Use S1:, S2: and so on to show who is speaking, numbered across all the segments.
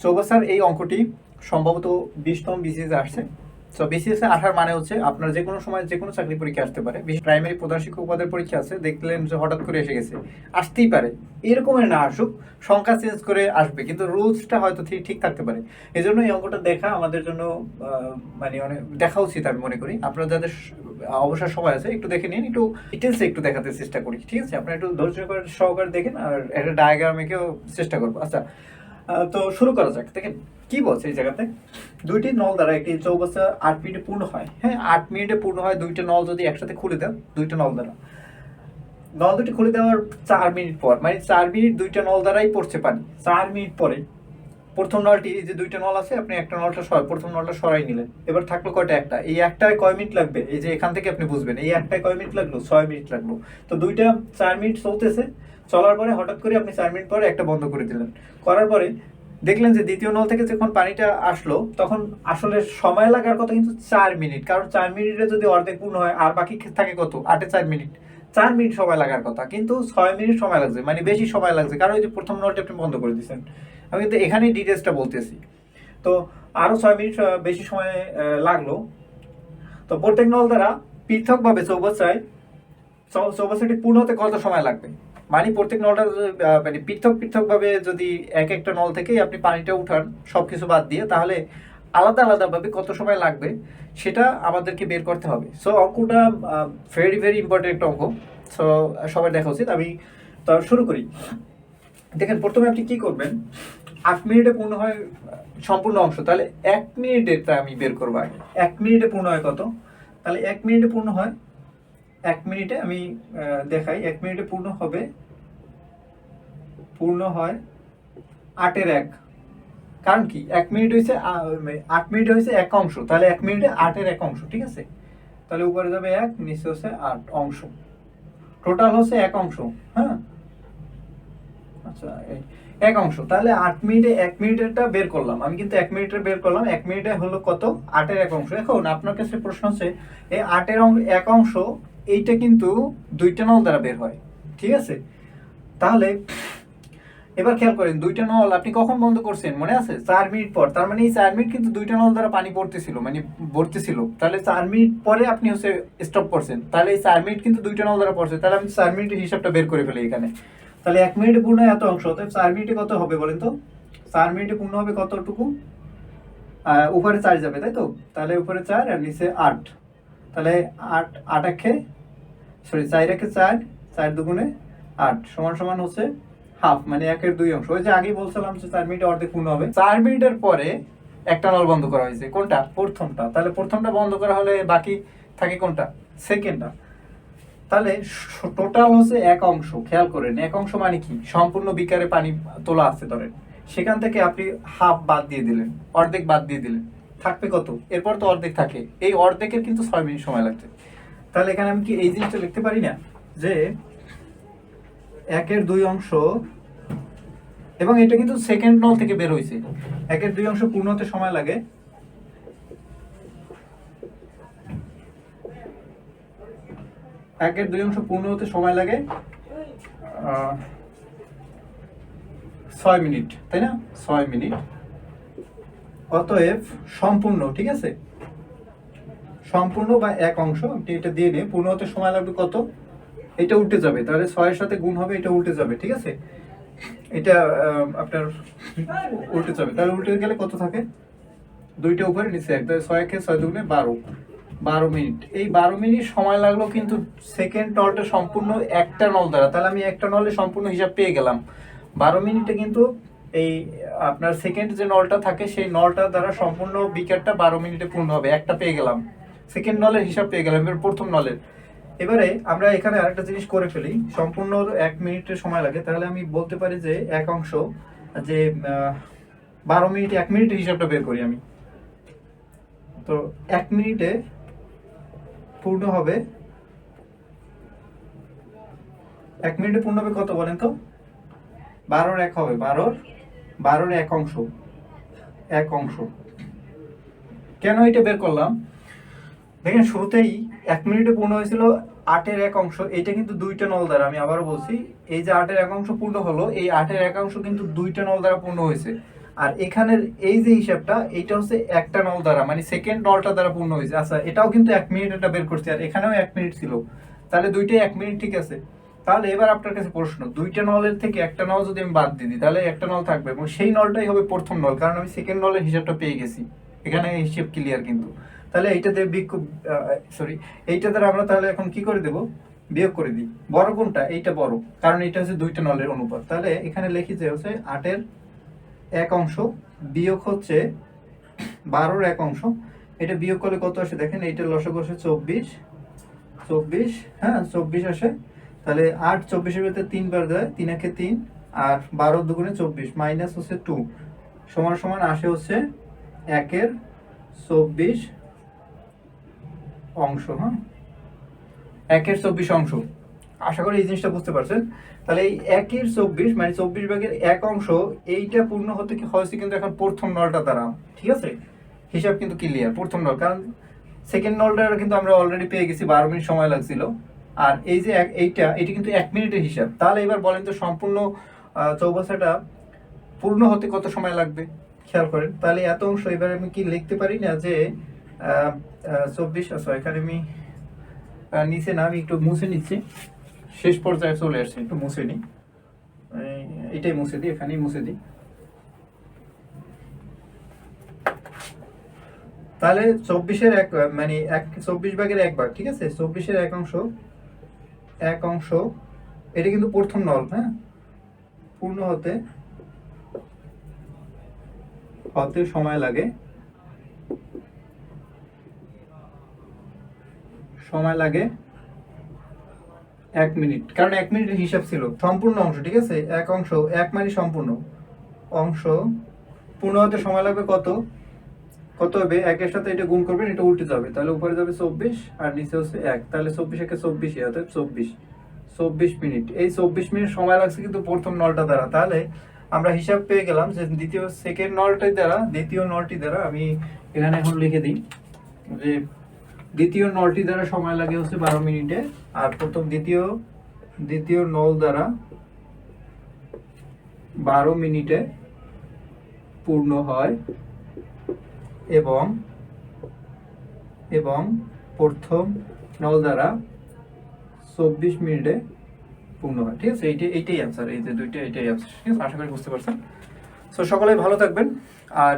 S1: চৌবাচ্চার এই অঙ্কটি সম্ভবত 20তম বিসিএস আসছে। তো বিসিএস এ আসার মানে হচ্ছে আপনার যে কোনো সময় যে কোনো চাকরি পরীক্ষা আসতে পারে। বিশেষ প্রাইমারি প্রধান শিক্ষক পদের পরীক্ষা আছে, দেখলেন যে হঠাৎ করে এসে গেছে, আসতেই পারে। এরকমের না আসুক, সংখ্যা চেঞ্জ করে আসবে, কিন্তু রুলসটা হয়তো ঠিক ঠিক থাকতে পারে। এই জন্য এই অঙ্কটা দেখা আমাদের জন্য মানে অনেক দেখা উচিত আমি মনে করি। আপনারা যাদের অবসর সময় আছে একটু দেখে নিন, একটু ডিটেলসে একটু দেখাতে চেষ্টা করি, ঠিক আছে? আপনারা একটু ধৈর্য সহকারে দেখেন, আর একটা ডায়াগ্রাম এঁকেও চেষ্টা করবো। আচ্ছা, তো শুরু করা যাক। দেখেন কি বলছে এই জায়গাতে, দুইটি নল দ্বারা একটি চৌবাচ্চা 8 মিনিটে পূর্ণ হয়। হ্যাঁ, 8 মিনিটে পূর্ণ হয়। দুইটা নল যদি একসাথে খুলে দেন, দুইটা নল দ্বারা নল দুটি খুলে দেওয়ার 4 মিনিট পর, মানে 4 মিনিট দুইটা নল দ্বারাই পড়ছে পানি। 4 মিনিট পরে প্রথম নলটি, এই যে দুইটা নল আছে, আপনি একটা নলটা প্রথম নলটা সরাই নিলেন। এবার থাকলো কয়টা? একটা। এই একটায় কয় মিনিট লাগবে? এই যে এখান থেকে আপনি বুঝবেন, এই একটায় কয় মিনিট লাগলো? 6 মিনিট লাগলো। তো দুইটা 4 মিনিট চলতেছে, চলার পরে হঠাৎ করে আপনি 4 মিনিট পরে একটা বন্ধ করে দিলেন। করার পরে দেখলেন যে দ্বিতীয় নল থেকে যখন পানিটা আসলো, তখন আসলে সময় লাগার কথা কিন্তু 4 মিনিট, কারণ 4 মিনিটে যদি অর্ধেক পূর্ণ হয়, আর বাকি থাকে কত? 8-এ 4 মিনিট। 4 মিনিট সময় লাগার কথা, কিন্তু 6 মিনিট সময় লাগছে, মানে বেশি সময় লাগছে, কারণ ওই যে প্রথম নলটা আপনি বন্ধ করে দিচ্ছেন। আমি কিন্তু এখানেই ডিটেলসটা বলতেছি। তো আরো 6 মিনিট বেশি সময় লাগলো। তো প্রত্যেক নল দ্বারা পৃথকভাবে চৌবাচ্চাটি পূর্ণ হতে কত সময় লাগবে? মানে প্রত্যেক নলটা মানে পৃথক পৃথক ভাবে যদি এক একটা নল থেকেই আপনি পানিটা উঠান সবকিছু বাদ দিয়ে, তাহলে আলাদা আলাদা ভাবে কত সময় লাগবে সেটা আমাদেরকে বের করতে হবে। সো অঙ্কটা ভেরি ভেরি ইম্পর্টেন্ট একটা অঙ্ক। সো সবাই দেখা উচিত। আমি তো শুরু করি। দেখেন প্রথমে আপনি কি করবেন, 8 মিনিটে পূর্ণ হয় সম্পূর্ণ অংশ, তাহলে 1 মিনিটেরটা আমি বের করবো আগে। 1 মিনিটে পূর্ণ হয় কত? তাহলে 1 মিনিটে পূর্ণ হয়, 1 মিনিটে আমি দেখাই। 1 মিনিটে পূর্ণ হয় 8-এর 1। কারণ কি, 1 মিনিট হয়েছে 8 মিনিট হয়েছে 1 অংশ, তাহলে 1 মিনিটে 8-এর 1 অংশ, ঠিক আছে? তাহলে উপরে যাবে 1, নিচে হচ্ছে 8 অংশ, টোটাল হচ্ছে 1 অংশ। হ্যাঁ, আচ্ছা, 1 অংশ। তাহলে 8 মিনিটে 1 মিনিটেরটা বের করলাম আমি, কিন্তু 1 মিনিটের বের করলাম। 1 মিনিটে হলো কত? 8-এর 1 অংশ। এখন আপনার কাছে প্রশ্ন হচ্ছে, এই 8-এর 1 অংশ এইটা কিন্তু দুইটা নল দ্বারা বের হয়, ঠিক আছে? তাহলে এবার খেয়াল করেন, দুইটা নল আপনি কখন বন্ধ করছেন মনে আছে? 4 মিনিট পর। তার মানে এই 4 মিনিট কিন্তু দুইটা নল দ্বারা পানি পড়তেছিল, মানে ভরতেছিল। তাহলে 4 মিনিট পরে আপনি হচ্ছে স্টপ করছেন, তাহলে এই 4 মিনিট কিন্তু দুইটা নল দ্বারা পড়ছে। তাহলে আমি 4 মিনিটের হিসাবটা বের করে ফেলি এখানে। তাহলে 1 মিনিটে পূর্ণ এত অংশ, অতএব 4 মিনিটে কত হবে বলেন তো? 4 মিনিটে পূর্ণ হবে কতটুকু? উপরে 4 যাবে, তাই তো? তাহলে উপরে 4 আর নিচে 8। তাহলে 8 8 একে সরি 4 একে 4, 4 দুগুণে 8 সমান সমান হচ্ছে হাফ, মানে 1/2 অংশ। ওই যে আগেই বলছিলাম যে 4 মিনিটে অর্ধেক পূর্ণ হবে। 4 মিনিটের পরে একটা নল বন্ধ করা হয়েছে, কোনটা? প্রথমটা। তাহলে প্রথমটা বন্ধ করা হলে বাকি থাকে কোনটা? সেকেন্ডটা। তাহলে টোটাল হচ্ছে 1 অংশ। খেয়াল করেন, 1 অংশ মানে কি? সম্পূর্ণ বিকারে পানি তোলা আছে ধরেন, সেখান থেকে আপনি হাফ বাদ দিয়ে দিলেন, অর্ধেক বাদ দিয়ে দিলেন, থাকবে কত? এরপর তো অর্ধেক থাকে, এই অর্ধেকের কিন্তু 6 মিনিট সময় লাগছে। তাহলে এখানে আমি কি এই জিনিসটা লিখতে পারি না যে 1/2 অংশ, এবং এটা কিন্তু সেকেন্ড নল থেকে বের হয়েছে। 1/2 অংশ পূর্ণ হতে সময় লাগে 1/2 অংশ পূর্ণ হতে সময় লাগে 6 মিনিট, তাই না? 6 মিনিট। অতএব সম্পূর্ণ, ঠিক আছে, সম্পূর্ণ বা 1 অংশ আপনি এটা দিয়ে নিয়ে পূর্ণ হতে সময় লাগবে কত? এটা উল্টে যাবে, তাহলে 6-এর সাথে গুণ হবে, এটা উল্টে যাবে, ঠিক আছে? এটা আপনার উল্টে যাবে, তাহলে উল্টে গেলে কত থাকে? দুইটা উপরে নিচে 1, তাহলে 6 একে 6 দুগুণে 12, 12 মিনিট। এই 12 মিনিট সময় লাগলো কিন্তু সেকেন্ড নলটা সম্পূর্ণ একটা নল দ্বারা। তাহলে আমি একটা নলে সম্পূর্ণ হিসাব পেয়ে গেলাম। 12 মিনিটে কিন্তু এই আপনার সেকেন্ড যে নলটা থাকে সেই নলটা দ্বারা সম্পূর্ণ বিকারটা 12 মিনিটে পূর্ণ হবে, একটা পেয়ে গেলাম। সেকেন্ড নলের হিসাব পেয়ে গেলাম, এবার প্রথম নলের। এবারে আমরা এখানে আরেকটা জিনিস করে ফেলি, সম্পূর্ণ 1 মিনিটের সময় লাগে, তাহলে আমি বলতে পারি যে 1 অংশ যে 12 মিনিট, 1 মিনিটের হিসাবটা বের করি আমি। তো 1 মিনিটে পূর্ণ হবে, 1 মিনিটে পূর্ণ হবে কত বলেন তো? 12-এর 1 হবে, 12-এর 1 অংশ, 1 অংশ। কেন এটা বের করলাম? দেখেন শুরুতেই 1 মিনিটে পূর্ণ হয়েছিল 8-এর 1 অংশ। এটা কিন্তু দুইটা নল দ্বারা, আমি আবারও বলছি, এই যে 8-এর 1 অংশ পূর্ণ হলো, এই 8-এর 1 অংশ কিন্তু দুইটা নল দ্বারা পূর্ণ হয়েছে। আর এখানের এই যে হিসাবটা এইটা হচ্ছে একটা নল দ্বারা, মানে সেকেন্ড নলটা দ্বারা পূর্ণ হয়েছে। আচ্ছা, এটাও কিন্তু 1 মিনিট এটা বের করছি, আর এখানেও 1 মিনিট ছিল, তাহলে দুইটাই 1 মিনিট, ঠিক আছে। তাহলে এবার আপনার কাছে প্রশ্ন, দুইটা নলের থেকে একটা নল যদি আমি বাদ দিয়ে দিই, তাহলে একটা নল থাকবে এবং সেই নলটাই হবে প্রথম নল, কারণ আমি সেকেন্ড নলের হিসাবটা পেয়ে গেছি। এখানে হিসেব ক্লিয়ার কিন্তু। তাহলে এইটাতে এইটা দ্বারা আমরা তাহলে এখন কি করে দেব, বিয়োগ করে দিই। বড় কোনটা, এইটা বড়, কারণ এটা হচ্ছে দুইটা নলের অনুপাত। তাহলে এখানে লিখি যে হচ্ছে 8-এর 1 অংশ বিয়োগ হচ্ছে 12-র 1 অংশ। এটা বিয়োগ করলে কত আসে দেখেন, এইটা লসাগু আসে 24, হ্যাঁ 24 আসে। তাহলে 8 24-এর ভিতরে 3 বার দেয়, 3 একে 3, আর 12 দুগুণে 24, মাইনাস হচ্ছে 2 সমান সমান আসে হচ্ছে 1-এর 24 অংশ। হ্যাঁ, 1-এর 24 অংশ। আশা করি এই জিনিসটা বুঝতে পারছেন। তাহলে এই 1-এর 24 মানে 24 ভাগের 1 অংশ, এইটা পূর্ণ হতে কি হয়েছে কিন্তু এখন প্রথম নলটা দ্বারা, ঠিক আছে। হিসাব কিন্তু ক্লিয়ার, প্রথম নল, কারণ সেকেন্ড নলটা কিন্তু আমরা অলরেডি পেয়ে গেছি, 12 মিনিট সময় লাগছিল। আর এই যে এইটা কিন্তু 1 মিনিটের হিসাব। তাহলে এবার বলেন তো সম্পূর্ণ চৌবাচ্চাটা পূর্ণ হতে কত সময় লাগবে, খেয়াল করেন। তাহলে এত অংশ এবার আমি কি লিখতে পারি না যে 24, এখানে আমি নিচে না, আমি একটু মুছে নিচ্ছি, শেষ পর্যায়ে চলে আসছে, একটু মুছে নিই, এটাই মুছে দিই, এখানেই মুছে দিই। তাহলে 24-এর 1 মানে 24 ভাগের 1 ভাগ, ঠিক আছে। 24-এর 1 অংশ এটা কিন্তু প্রথম নল, হ্যাঁ, পূর্ণ হতে সময় লাগে 1 মিনিট, কারণ 1 মিনিটের হিসাব ছিল সম্পূর্ণ অংশ, ঠিক আছে। 1 অংশ, 1 মানে সম্পূর্ণ অংশ, পূর্ণ হতে সময় লাগবে কত হবে, 1-এর সাথে এটা গুণ করবেন, এটা উল্টে যাবে, তাহলে উপরে যাবে 24 আর নিচে হচ্ছে 1, তাহলে 24 একে 24, অর্থাৎ 24 মিনিট। এই 24 মিনিট সময় লাগছে কিন্তু প্রথম নলটা দ্বারা। তাহলে আমরা হিসাব পেয়ে গেলাম যে দ্বিতীয় নলটি দ্বারা আমি এখানে এখন লিখে দিই যে দ্বিতীয় নলটি দ্বারা সময় লাগে হচ্ছে 12 মিনিটে, আর দ্বিতীয় নল দ্বারা 12 মিনিটে পূর্ণ হয় এবং প্রথম নল দ্বারা 24 মিনিটে পূর্ণ হয়, ঠিক আছে। এইটাই অ্যান্সার, এই যে দুইটা, এইটাই অ্যান্সার, ঠিক আছে। আশা করি বুঝতে পারছেন। সো সকলে ভালো থাকবেন। আর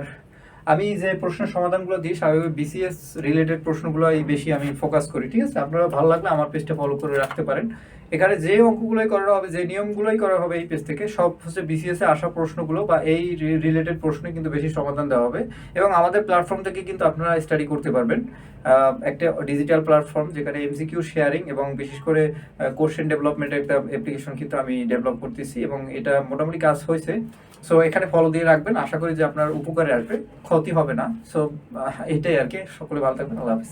S1: আমি যে প্রশ্নের সমাধানগুলো দিই স্বাভাবিক বিসিএস রিলেটেড প্রশ্নগুলো বেশি আমি ফোকাস করি, ঠিক আছে। আপনারা ভালো লাগলে আমার পেজটা ফলো করে রাখতে পারেন। এখানে যে অঙ্কগুলোই করা হবে, যে নিয়মগুলোই করা হবে এই পেজ থেকে, সব হচ্ছে বিসিএস এ আসা প্রশ্নগুলো বা এই রিলেটেড প্রশ্নে কিন্তু বেশি সমাধান দেওয়া হবে। এবং আমাদের প্ল্যাটফর্ম থেকে কিন্তু আপনারা স্টাডি করতে পারবেন। একটা ডিজিটাল প্ল্যাটফর্ম যেখানে এমসিকিউ শেয়ারিং এবং বিশেষ করে কোশ্চেন ডেভেলপমেন্টের একটা অ্যাপ্লিকেশন কিন্তু আমি ডেভেলপ করতেছি, এবং এটা মোটামুটি কাজ হয়েছে। সো এখানে ফলো দিয়ে রাখবেন, আশা করি যে আপনার উপকারে আসবে, ক্ষতি হবে না। সো এটাই আর কি। সকলে ভালো থাকবেন, আল্লাহ হাফেজ।